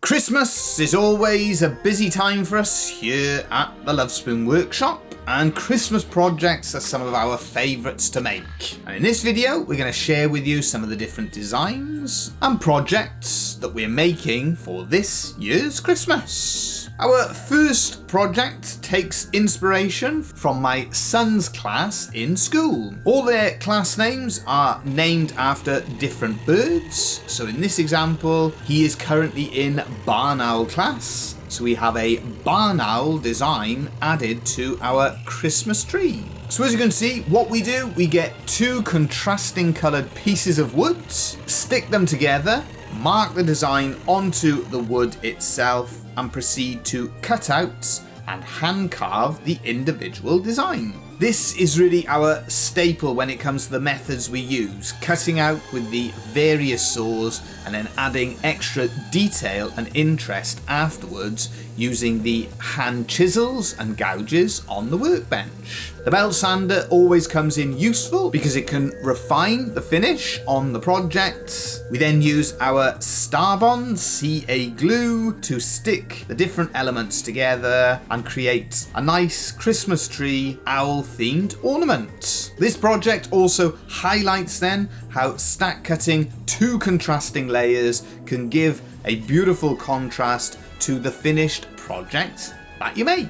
Christmas is always a busy time for us here at the Love Spoon Workshop, and Christmas projects are some of our favourites to make. And in this video, we're going to share with you some of the different designs and projects that we're making for this year's Christmas. Our first project takes inspiration from my son's class in school. All their class names are named after different birds. So in this example, he is currently in barn owl class. So we have a barn owl design added to our Christmas tree. So as you can see, what we do, we get two contrasting coloured pieces of wood, stick them together, mark the design onto the wood itself, and proceed to cut out and hand carve the individual design. This is really our staple when it comes to the methods we use, cutting out with the various saws and then adding extra detail and interest afterwards using the hand chisels and gouges on the workbench. The belt sander always comes in useful because it can refine the finish on the project. We then use our Starbond CA glue to stick the different elements together and create a nice Christmas tree owl themed ornament. This project also highlights then how stack cutting two contrasting layers can give a beautiful contrast to the finished project that you make.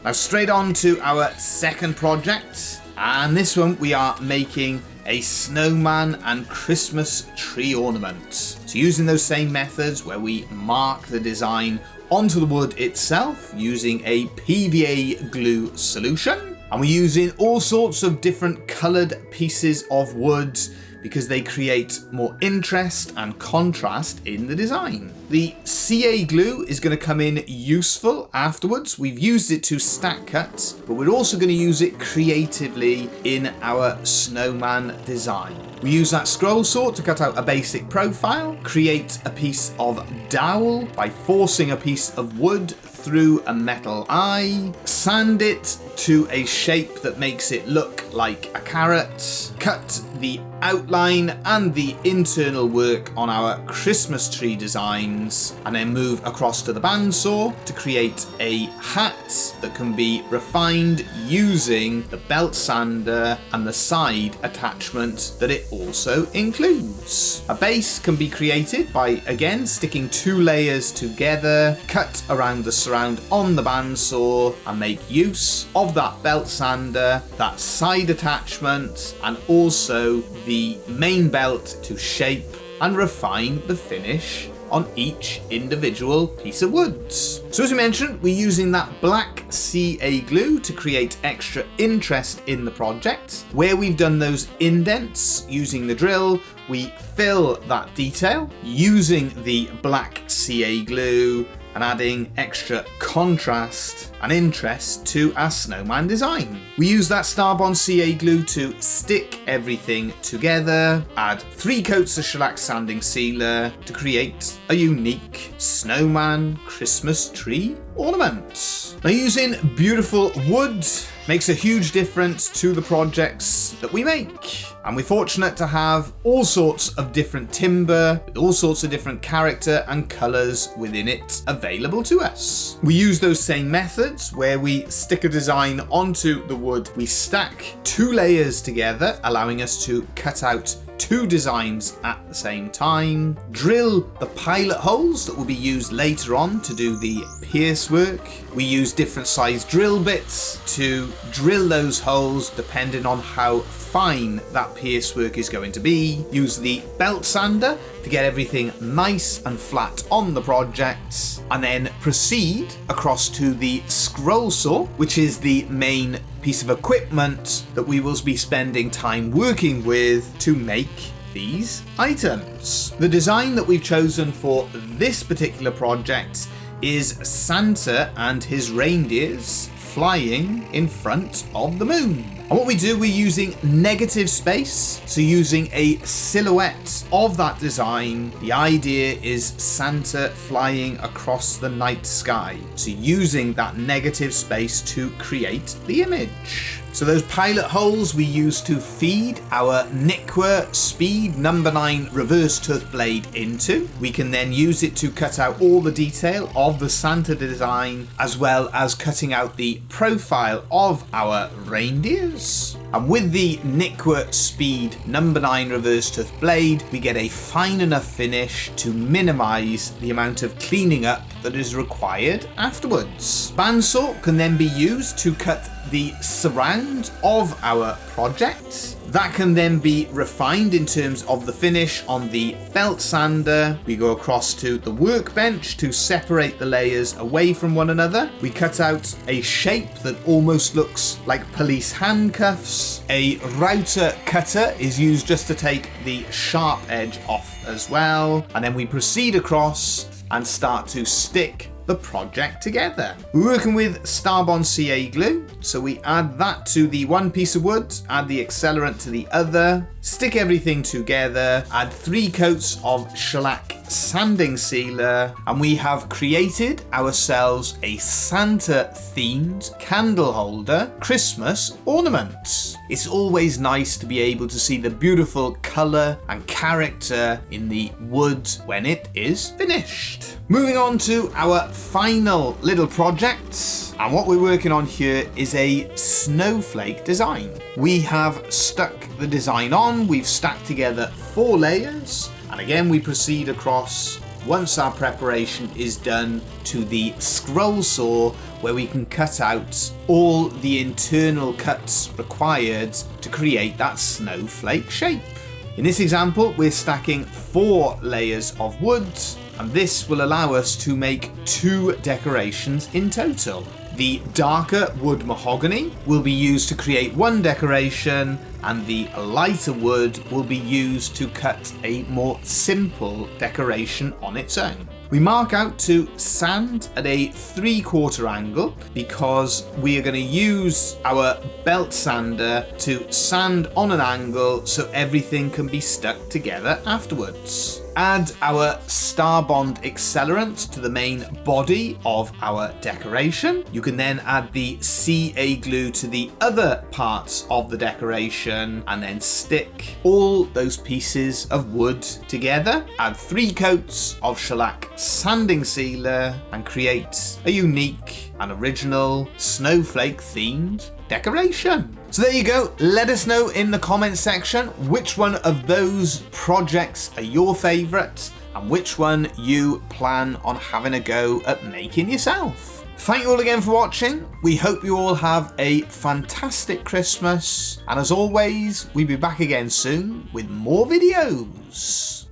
Now straight on to our second project, and this one we are making a snowman and Christmas tree ornament. So using those same methods where we mark the design onto the wood itself using a PVA glue solution. And we're using all sorts of different coloured pieces of wood because they create more interest and contrast in the design. The CA glue is going to come in useful afterwards. We've used it to stack cut, but we're also going to use it creatively in our snowman design. We use that scroll saw to cut out a basic profile, create a piece of dowel by forcing a piece of wood through a metal eye, sand it to a shape that makes it look like a carrot, cut the outline and the internal work on our Christmas tree designs, and then move across to the bandsaw to create a hat that can be refined using the belt sander and the side attachment that it also includes. A base can be created by, again, sticking two layers together, cut around the surround on the bandsaw, and make use of that belt sander, that side attachment, and also the main belt to shape and refine the finish on each individual piece of wood. So as we mentioned, we're using that black CA glue to create extra interest in the project. Where we've done those indents using the drill, we fill that detail using the black CA glue and adding extra contrast and interest to our snowman design. We use that Starbond CA glue to stick everything together, add 3 coats of shellac sanding sealer to create a unique snowman Christmas tree ornament. Now using beautiful wood makes a huge difference to the projects that we make. And we're fortunate to have all sorts of different timber with all sorts of different character and colours within it available to us. We use those same methods where we stick a design onto the wood. We stack 2 layers together, allowing us to cut out 2 designs at the same time, drill the pilot holes that will be used later on to do the pierce work. We use different size drill bits to drill those holes depending on how fine that pierce work is going to be. Use the belt sander to get everything nice and flat on the project, and then proceed across to the scroll saw, which is the main piece of equipment that we will be spending time working with to make these items. The design that we've chosen for this particular project is Santa and his reindeers flying in front of the moon. And what we do, we're using negative space, so using a silhouette of that design. The idea is Santa flying across the night sky, so using that negative space to create the image. So those pilot holes we use to feed our Nikwa Speed number 9 reverse tooth blade into. We can then use it to cut out all the detail of the Santa design, as well as cutting out the profile of our reindeers. And with the Nikwa Speed number 9 reverse tooth blade, we get a fine enough finish to minimize the amount of cleaning up that is required afterwards. Bandsaw can then be used to cut the surround of our project. That can then be refined in terms of the finish on the belt sander. We go across to the workbench to separate the layers away from one another. We cut out a shape that almost looks like police handcuffs. A router cutter is used just to take the sharp edge off as well. And then we proceed across and start to stick the project together. We're working with Starbond CA glue, so we add that to the one piece of wood, add the accelerant to the other, stick everything together, add 3 coats of shellac sanding sealer, and we have created ourselves a Santa themed candle holder Christmas ornament. It's always nice to be able to see the beautiful colour and character in the wood when it is finished. Moving on to our final little project, and what we're working on here is a snowflake design. We have stuck the design on, we've stacked together 4 layers, and again we proceed across once our preparation is done to the scroll saw, where we can cut out all the internal cuts required to create that snowflake shape. In this example, we're stacking 4 layers of wood, and this will allow us to make 2 decorations in total. The darker wood mahogany will be used to create 1 decoration, and the lighter wood will be used to cut a more simple decoration on its own. We mark out to sand at a 3/4 angle because we are going to use our belt sander to sand on an angle so everything can be stuck together afterwards. Add our Starbond accelerant to the main body of our decoration. You can then add the CA glue to the other parts of the decoration and then stick all those pieces of wood together. Add 3 coats of shellac sanding sealer and create a unique and original snowflake themed decoration. So there you go. Let us know in the comment section which one of those projects are your favourite and which one you plan on having a go at making yourself. Thank you all again for watching. We hope you all have a fantastic Christmas, and as always, we'll be back again soon with more videos.